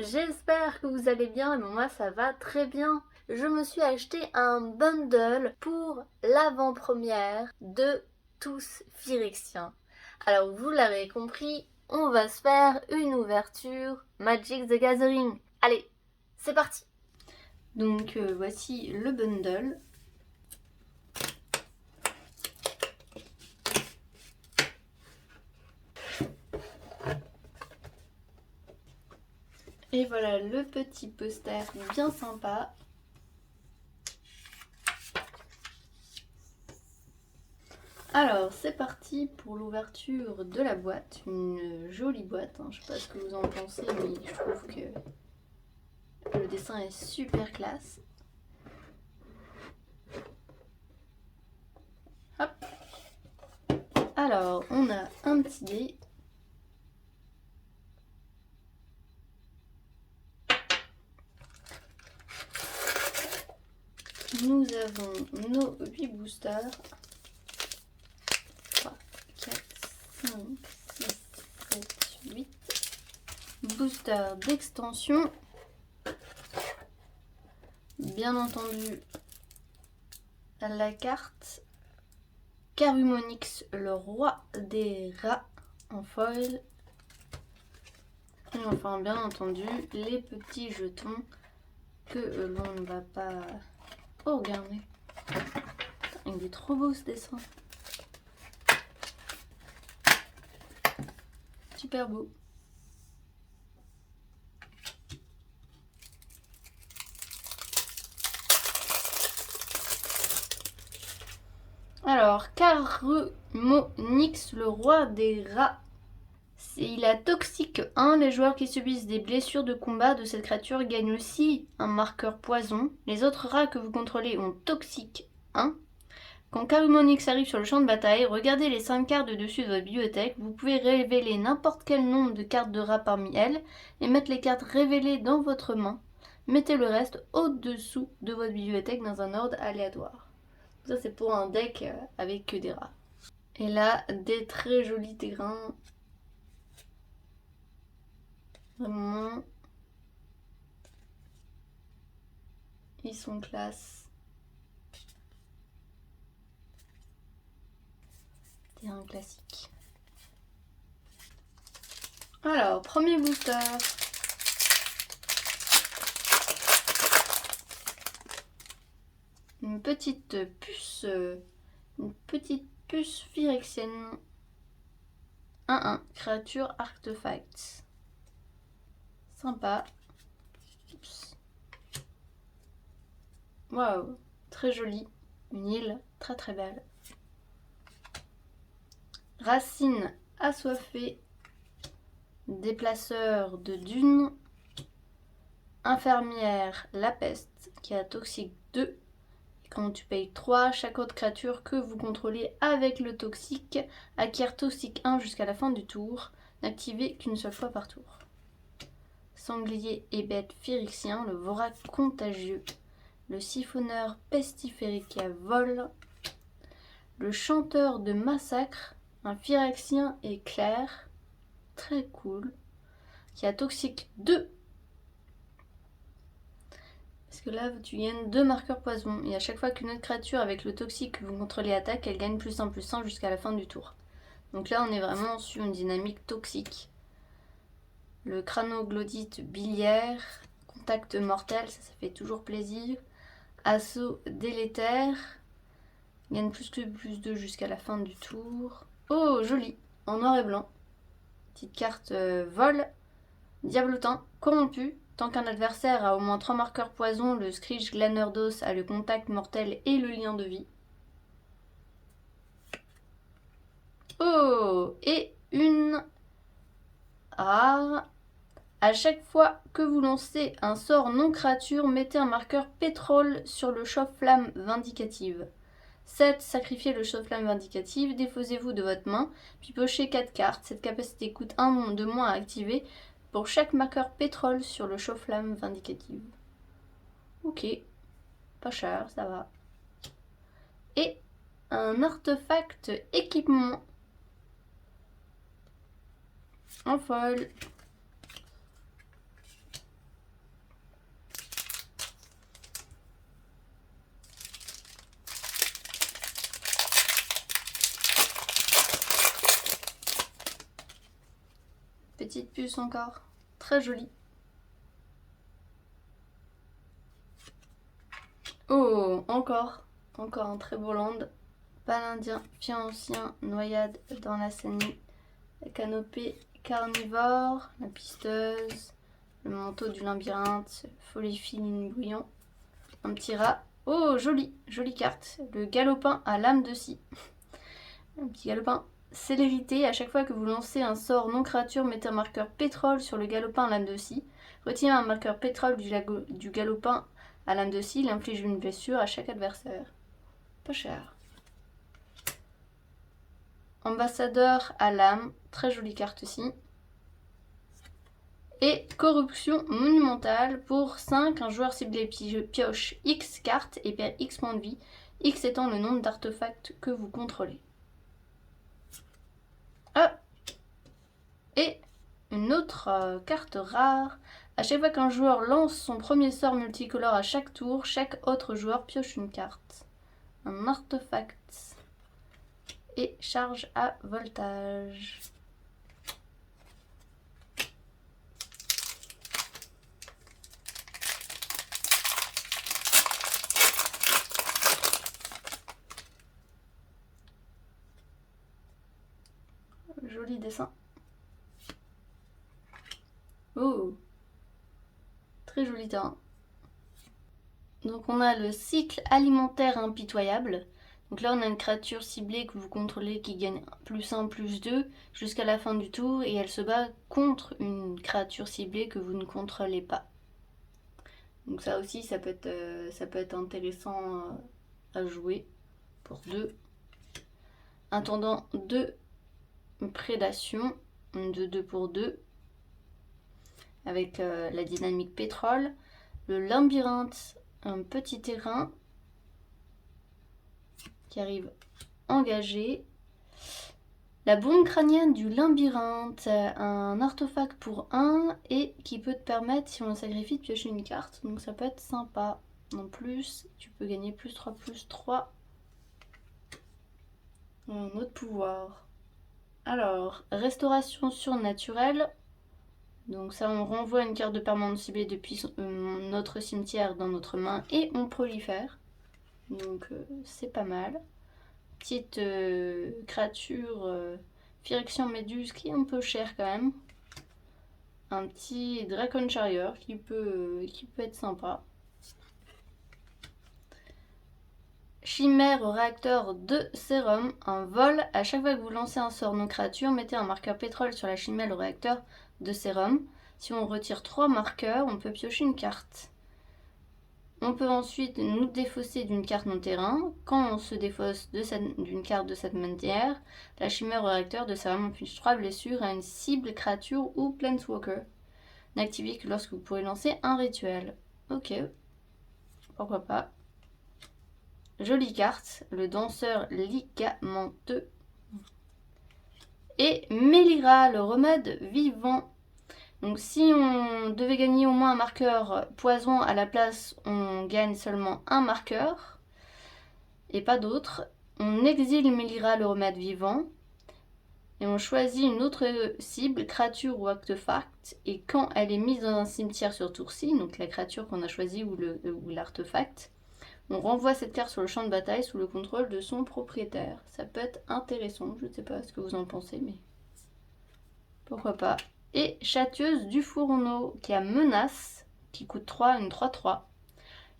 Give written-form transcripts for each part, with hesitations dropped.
J'espère que vous allez bien, et moi ça va très bien. Je me suis acheté un bundle pour l'avant-première de Tous Phyrexiens. Alors vous l'avez compris, on va se faire une ouverture Magic the Gathering. Allez, c'est parti. Donc voici le bundle. Et voilà le petit poster bien sympa. Alors c'est parti pour l'ouverture de la boîte, une jolie boîte, hein. Je sais pas ce que vous en pensez, mais je trouve que le dessin est super classe. Hop. Alors on a un petit dé. Nous avons nos 8 boosters. 3, 4, 5, 6, 7, 8. Booster d'extension. Bien entendu, la carte Carumonix, le roi des rats en foil. Et enfin, bien entendu, les petits jetons que l'on ne va pas... Oh, regardez. Il est trop beau ce dessin. Super beau. Alors, Carumonix, le roi des rats. Il a toxique 1. Les joueurs qui subissent des blessures de combat de cette créature gagnent aussi un marqueur poison. Les autres rats que vous contrôlez ont toxique 1. Quand Carumonix arrive sur le champ de bataille, regardez les 5 cartes de dessus de votre bibliothèque. Vous pouvez révéler n'importe quel nombre de cartes de rats parmi elles et mettre les cartes révélées dans votre main. Mettez le reste au-dessous de votre bibliothèque dans un ordre aléatoire. Ça c'est pour un deck avec que des rats. Et là, des très jolis terrains. Vraiment, ils sont classe. Terrain classique. Alors, premier booster. Une petite puce phyrexienne. 1-1, créature artefact. Sympa. Waouh, très joli. Une île très très belle. Racine assoiffée. Déplaceur de dunes. Infirmière la peste qui a toxique 2. Et quand tu payes 3, chaque autre créature que vous contrôlez avec le toxique acquiert toxique 1 jusqu'à la fin du tour. N'activez qu'une seule fois par tour. Sanglier et bête phyrexien, le vorac contagieux, le siphonneur pestiférique qui a vol, le chanteur de massacre, un phyrexien éclair, très cool, qui a toxique 2. Parce que là, tu gagnes 2 marqueurs poison, et à chaque fois qu'une autre créature avec le toxique que vous contrôlez attaque, elle gagne +1/+1 jusqu'à la fin du tour. Donc là, on est vraiment sur une dynamique toxique. Le crânoglodyte biliaire, contact mortel, ça fait toujours plaisir. Assaut délétère, gagne +2 jusqu'à la fin du tour. Oh, joli, en noir et blanc. Petite carte vol. Diablotin, corrompu. Tant qu'un adversaire a au moins 3 marqueurs poison, le Screech Glaneur d'os a le contact mortel et le lien de vie. Oh, et une rare. À chaque fois que vous lancez un sort non créature, mettez un marqueur pétrole sur le chauffe-flamme vindicative. 7. Sacrifiez le chauffe-flamme vindicative, défaussez-vous de votre main, puis pochez 4 cartes. Cette capacité coûte 1 de moins à activer pour chaque marqueur pétrole sur le chauffe-flamme vindicative. Ok, pas cher, ça va. Et un artefact équipement en foil. Petite puce encore. Très jolie. Oh, encore un très beau land. Palindien, fiancien, noyade dans la Seine, la canopée carnivore, la pisteuse, le manteau du labyrinthe, folie filine bouillant, un petit rat. Oh, jolie carte. Le galopin à lame de scie. Un petit galopin. Célérité, à chaque fois que vous lancez un sort non créature, mettez un marqueur pétrole sur le galopin à lame de scie. Retirez un marqueur pétrole du galopin à lame de scie, il inflige une blessure à chaque adversaire. Pas cher. Ambassadeur à lame, très jolie carte aussi. Et corruption monumentale, pour 5, un joueur ciblé pioche X cartes et perd X points de vie, X étant le nombre d'artefacts que vous contrôlez. Ah. Et une autre carte rare. À chaque fois qu'un joueur lance son premier sort multicolore à chaque tour, chaque autre joueur pioche une carte. Un artefact. Et charge à voltage. Joli dessin. Oh, très joli terrain. Donc on a le cycle alimentaire impitoyable. Donc là on a une créature ciblée que vous contrôlez qui gagne +1, +2 jusqu'à la fin du tour et elle se bat contre une créature ciblée que vous ne contrôlez pas. Donc ça aussi ça peut être intéressant à jouer pour 2. Intendant 2 prédation de 2 pour 2 avec la dynamique pétrole. Le labyrinthe, un petit terrain qui arrive engagé. La bombe crânienne du labyrinthe, un artefact pour 1 et qui peut te permettre, si on le sacrifie, de piocher une carte. Donc ça peut être sympa. En plus, tu peux gagner +3/+3. Un autre pouvoir. Alors, restauration surnaturelle. Donc ça, on renvoie une carte de permanente ciblée depuis notre cimetière dans notre main et on prolifère. Donc c'est pas mal. Petite créature Phyrexian Méduse qui est un peu cher quand même. Un petit Dracon Chariot qui peut être sympa. Chimère au réacteur de sérum, un vol. À chaque fois que vous lancez un sort non créature, mettez un marqueur pétrole sur la chimère au réacteur de sérum. Si on retire 3 marqueurs, on peut piocher une carte. On peut ensuite nous défausser d'une carte non terrain. Quand on se défausse d'une carte de cette manière, la chimère au réacteur de sérum inflige 3 blessures à une cible créature ou planeswalker. N'activez que lorsque vous pourrez lancer un rituel. Ok, pourquoi pas. Jolie carte, le danseur ligamenteux. Et Melira, le remède vivant. Donc si on devait gagner au moins un marqueur poison à la place, on gagne seulement un marqueur et pas d'autre. On exile Melira, le remède vivant. Et on choisit une autre cible, créature ou artefact. Et quand elle est mise dans un cimetière sur tour-ci, donc la créature qu'on a choisie ou l'artefact, on renvoie cette carte sur le champ de bataille sous le contrôle de son propriétaire. Ça peut être intéressant, je ne sais pas ce que vous en pensez, mais pourquoi pas. Et Châtieuse du Fourneau, qui a menace, qui coûte 3, une 3/3.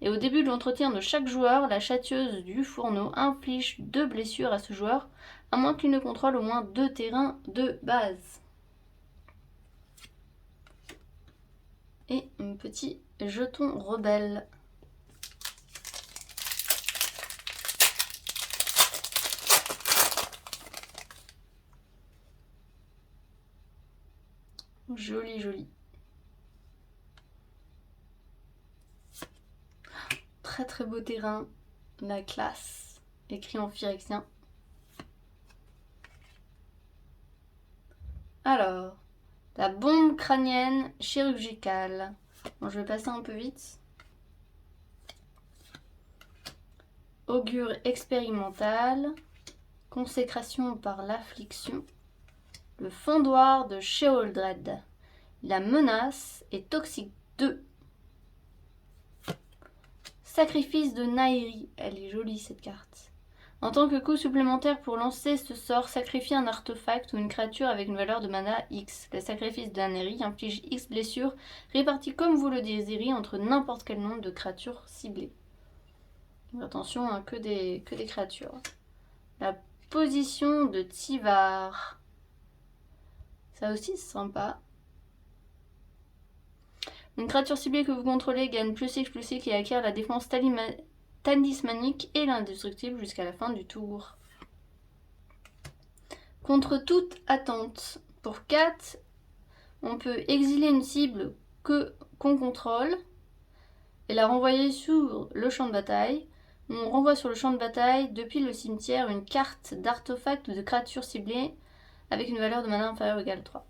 Et au début de l'entretien de chaque joueur, la Châtieuse du Fourneau inflige 2 blessures à ce joueur, à moins qu'il ne contrôle au moins 2 terrains de base. Et un petit jeton rebelle. Joli, joli. Très très beau terrain. La classe. Écrit en phyrexien. Alors, la bombe crânienne chirurgicale. Bon, je vais passer un peu vite. Augure expérimental. Consécration par l'affliction. Le fondoir de Sheoldred. La menace est toxique 2. Sacrifice de Nairi. Elle est jolie cette carte. En tant que coût supplémentaire pour lancer ce sort, sacrifiez un artefact ou une créature avec une valeur de mana X. Le sacrifice de Nairi inflige X blessures réparties comme vous le désirez entre n'importe quel nombre de créatures ciblées. Donc attention, hein, que des créatures. La position de Tivar. Ça aussi c'est sympa. Une créature ciblée que vous contrôlez gagne +X et acquiert la défense talismanique et l'indestructible jusqu'à la fin du tour. Contre toute attente, pour 4, on peut exiler une cible qu'on contrôle et la renvoyer sur le champ de bataille. On renvoie sur le champ de bataille depuis le cimetière une carte d'artefact ou de créature ciblée avec une valeur de mana inférieure ou égale à 3.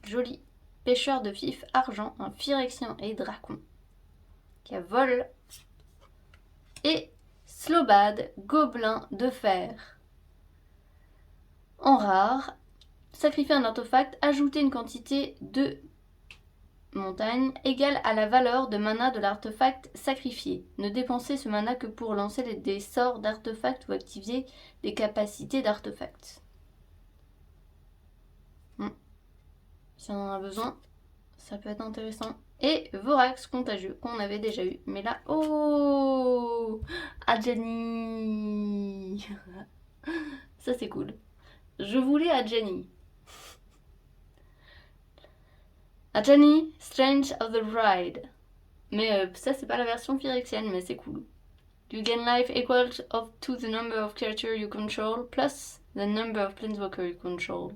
Joli. Pêcheur de vif argent, un Phyrexien et dracon qui a vol. Et Slobad, gobelin de fer. En rare, sacrifier un artefact, ajouter une quantité de montagne égale à la valeur de mana de l'artefact sacrifié. Ne dépensez ce mana que pour lancer des sorts d'artefact ou activer des capacités d'artefact. Si on en a besoin, ça peut être intéressant. Et Vorax contagieux, qu'on avait déjà eu. Mais là, oh, Adjani. Ça c'est cool. Je voulais Adjani. Adjani, Strange of the Ride. Mais ça c'est pas la version phyrexienne, mais c'est cool. You gain life equal to the number of creatures you control plus the number of planeswalkers you control.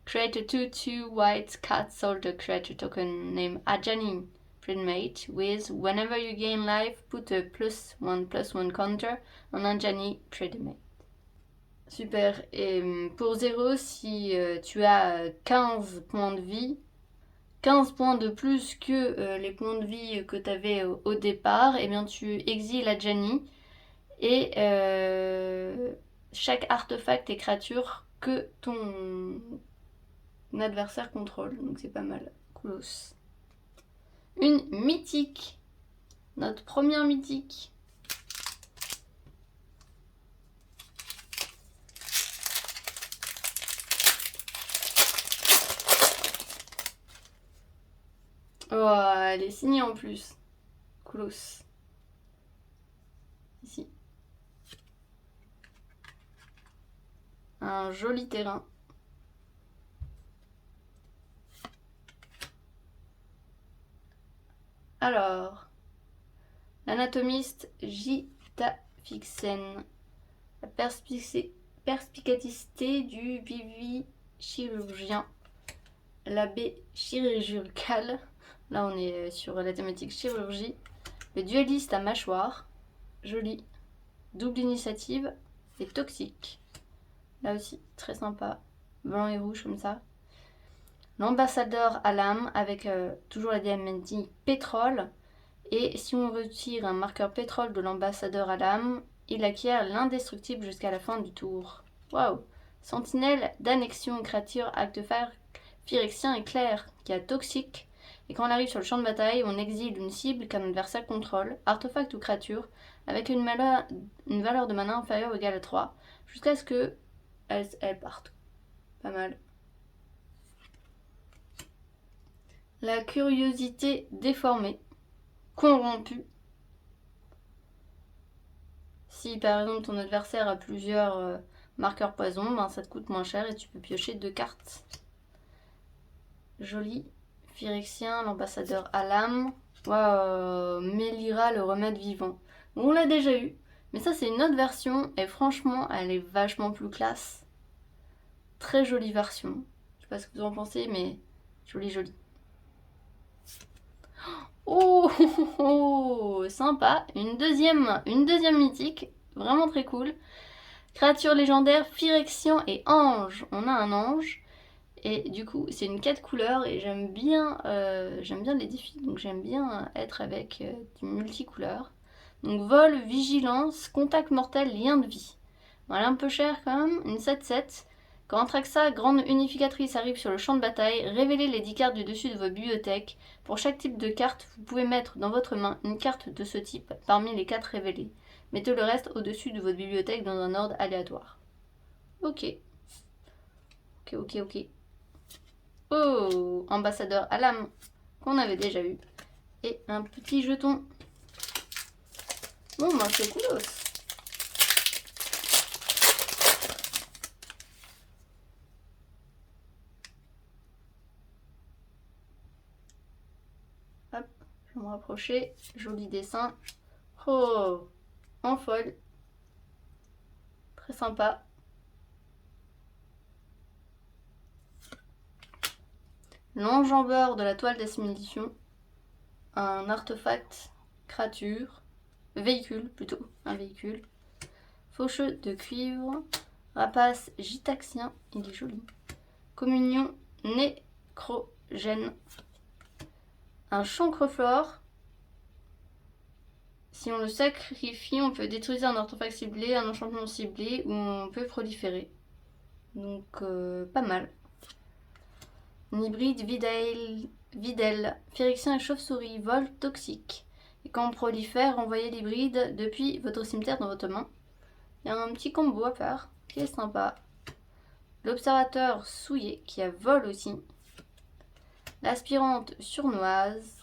Create a 2/2 white cat soldier creature token named Adjani, Primate, with whenever you gain life, put a +1/+1 counter on Adjani Primate. Super. Et pour 0, si tu as 15 points de vie, 15 points de plus que les points de vie que tu avais au départ, et bien tu exiles Adjani et chaque artefact et créature que ton adversaire contrôle, donc c'est pas mal. Coolos. Une mythique. Notre première mythique. Oh, elle est signée en plus. Coolos. Ici. Un joli terrain. Alors, l'anatomiste Gita Fixen. La perspicacité du bivi-chirurgien. L'abbé chirurgical. Là, on est sur la thématique chirurgie. Le dueliste à mâchoire. Joli. Double initiative. Et toxique. Là aussi, très sympa. Blanc et rouge comme ça. L'ambassadeur à l'âme avec toujours la diamantique pétrole. Et si on retire un marqueur pétrole de l'ambassadeur à l'âme, il acquiert l'indestructible jusqu'à la fin du tour. Waouh! Sentinelle d'annexion, créature, acte phyrexien et clair qui a toxique. Et quand on arrive sur le champ de bataille, on exile une cible qu'un adversaire contrôle, artefact ou créature, avec une valeur de mana inférieure ou égale à 3, jusqu'à ce que elle parte. Pas mal. La curiosité déformée, corrompue. Si par exemple ton adversaire a plusieurs marqueurs poison, ben ça te coûte moins cher et tu peux piocher 2 cartes. Joli. Phyrexien, l'ambassadeur à l'âme. Waouh, Mélira, le remède vivant. On l'a déjà eu, mais ça c'est une autre version et franchement elle est vachement plus classe. Très jolie version. Je sais pas ce que vous en pensez, mais jolie. Oh, sympa. Une deuxième mythique, vraiment très cool. Créature légendaire, Phyrexian et ange. On a un ange. Et du coup, c'est une 4 couleurs et j'aime bien les défis. Donc j'aime bien être avec du multicouleur. Donc vol, vigilance, contact mortel, lien de vie. Voilà, un peu cher quand même, une 7/7. Quand Antraxa, grande unificatrice, arrive sur le champ de bataille, révélez les 10 cartes du dessus de vos bibliothèques. Pour chaque type de carte, vous pouvez mettre dans votre main une carte de ce type parmi les 4 révélées. Mettez le reste au-dessus de votre bibliothèque dans un ordre aléatoire. Ok. Ok. Oh, ambassadeur à l'âme, qu'on avait déjà eu. Et un petit jeton. Bon, ben c'est coolos. Hop, je vais me rapprocher. Joli dessin. Oh, en folle. Très sympa. L'enjambeur de la toile d'assimilation. Un artefact, créature, véhicule plutôt, un véhicule. Faucheux de cuivre. Rapace gitaxien, il est joli. Communion nécrogène. Un chancreflore. Si on le sacrifie, on peut détruire un artefact ciblé, un enchantement ciblé, ou on peut proliférer. Donc pas mal. Un hybride videl, phyrexian et chauve-souris, vol toxique. Et quand on prolifère, envoyez l'hybride depuis votre cimetière dans votre main. Il y a un petit combo à faire qui est sympa. L'observateur souillé qui a vol aussi. L'aspirante surnoise.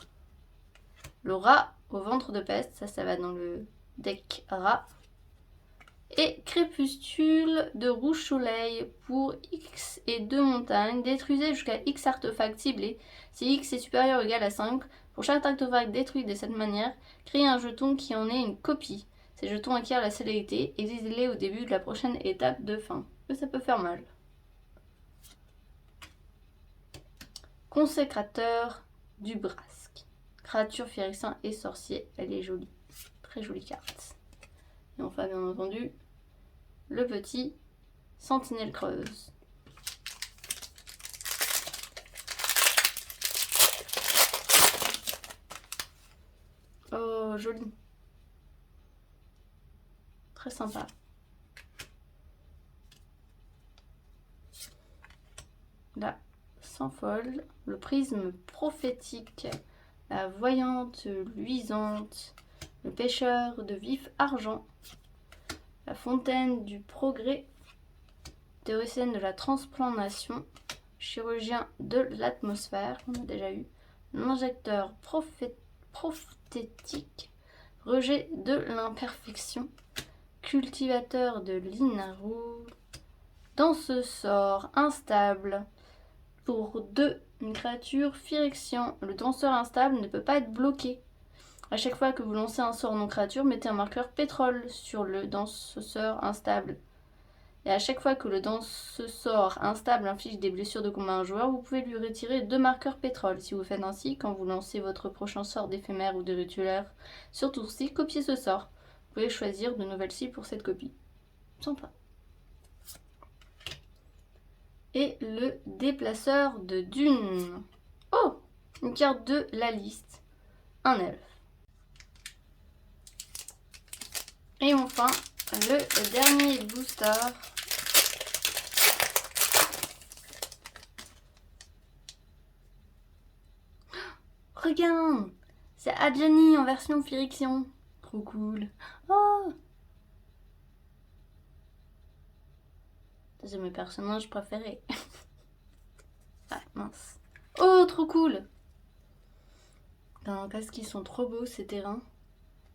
Le rat au ventre de peste, ça va dans le deck rat. Et crépuscule de rouge soleil pour X et 2 montagnes. Détruisez jusqu'à X artefacts ciblés. Si X est supérieur ou égal à 5, pour chaque artefact détruit de cette manière, créez un jeton qui en est une copie. Ces jetons acquièrent la célérité, exilez-les au début de la prochaine étape de fin. Mais ça peut faire mal. Consécrateur du Brasque. Créature, phyrexian et sorcier. Elle est jolie. Très jolie carte. Et enfin, bien entendu, le petit sentinelle creuse. Oh, joli. Très sympa. Là, sans folle. Le prisme prophétique. La voyante luisante. Le pêcheur de vif argent. La fontaine du progrès. Théoricienne de la transplantation. Chirurgien de l'atmosphère. On a déjà eu. L'injecteur prophétique. Rejet de l'imperfection. Cultivateur de l'inaru. Dans ce sort instable. Pour 2, une créature phyrexian. Le danseur instable ne peut pas être bloqué. À chaque fois que vous lancez un sort non créature, mettez un marqueur pétrole sur le danseur instable. Et à chaque fois que le danseur instable inflige des blessures de combat à un joueur, vous pouvez lui retirer 2 marqueurs pétrole. Si vous faites ainsi, quand vous lancez votre prochain sort d'éphémère ou de rituelaire sur tour-ci, copiez ce sort. Vous pouvez choisir de nouvelles cibles pour cette copie. Sympa. Et le déplaceur de dunes. Oh, une carte de la liste. Un elfe. Et enfin, le dernier booster. Regarde, c'est Adjani en version phyrexian. Trop cool. Oh, c'est mes personnages préférés. Ah, mince. Oh, trop cool. Parce qu'ils sont trop beaux ces terrains.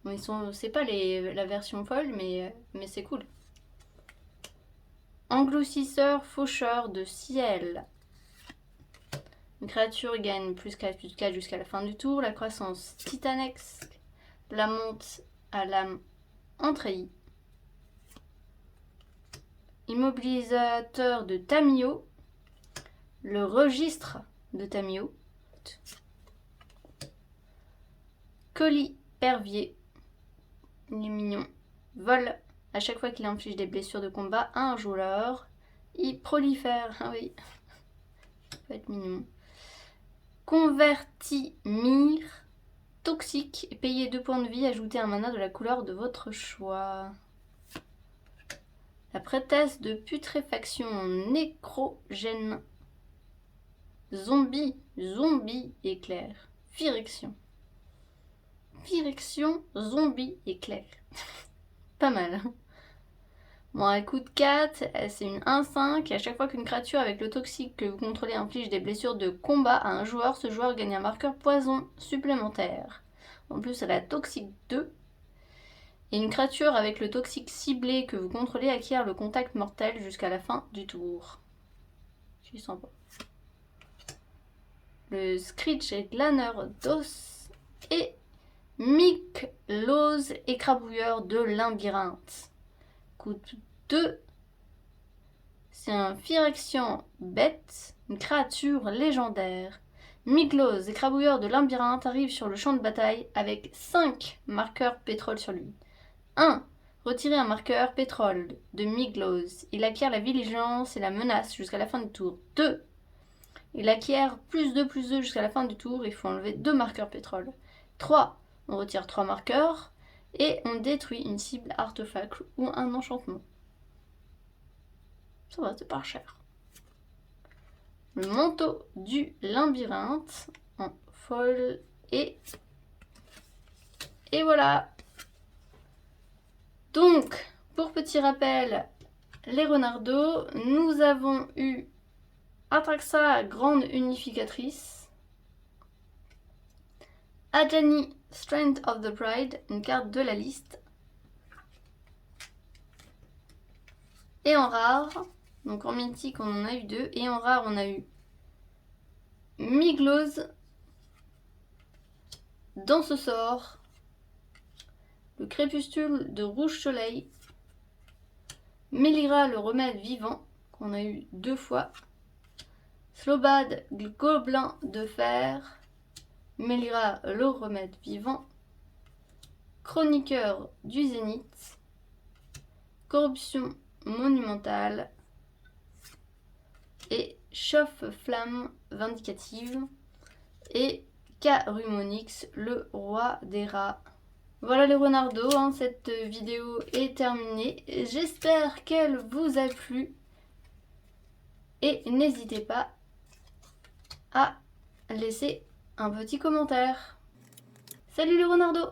Bon, c'est pas la version folle, mais c'est cool. Engloutisseur faucheur de ciel. Une créature gagne plus 4 jusqu'à la fin du tour. La croissance titanesque. La monte à l'âme entreillie. Immobilisateur de Tamiyo. Le registre de Tamiyo. Colis pervier. Il est mignon. Vol. À chaque fois qu'il inflige des blessures de combat à un joueur, il prolifère. Ah oui. Ça peut être mignon. Convertimir. Toxique. Payez 2 points de vie. Ajoutez un mana de la couleur de votre choix. La prêtresse de putréfaction nécrogène. Zombie éclair. Firection. Zombie éclair. Pas mal. Hein. Bon, elle coûte 4, c'est une 1-5, et à chaque fois qu'une créature avec le toxique que vous contrôlez inflige des blessures de combat à un joueur, ce joueur gagne un marqueur poison supplémentaire. En plus, elle a toxique 2. Et une créature avec le toxique ciblé que vous contrôlez acquiert le contact mortel jusqu'à la fin du tour. Je sens pas. Le Screech et Glaner d'os et Miklose, écrabouilleur de labyrinthe. Coûte 2. C'est un Phyrexian bête, une créature légendaire. Miklose, écrabouilleur de labyrinthe, arrive sur le champ de bataille avec 5 marqueurs pétrole sur lui. 1. Retirez un marqueur pétrole de Miklose. Il acquiert la vigilance et la menace jusqu'à la fin du tour. 2. Il acquiert +2/+2 jusqu'à la fin du tour. Il faut enlever 2 marqueurs pétrole. 3. On retire 3 marqueurs. Et on détruit une cible artefact ou un enchantement. Ça va, c'est pas cher. Le manteau du labyrinthe en folle et voilà. Donc, pour petit rappel, les renardos, nous avons eu Atraxa, grande unificatrice, Ajani, Strength of the Pride, une carte de la liste, et en rare, donc en mythique on en a eu 2, et en rare on a eu Miklose, dans ce sort, le crépuscule de Rouge Soleil, Melira, le remède vivant, qu'on a eu 2 fois, Slobad, le gobelin de fer, Melira, le remède vivant, Chroniqueur du Zénith, Corruption monumentale et Chauffe-flamme vindicative et Carumonix, le roi des rats. Voilà les renardos, hein, cette vidéo est terminée. J'espère qu'elle vous a plu et n'hésitez pas à laisser un petit commentaire. Salut les renardos!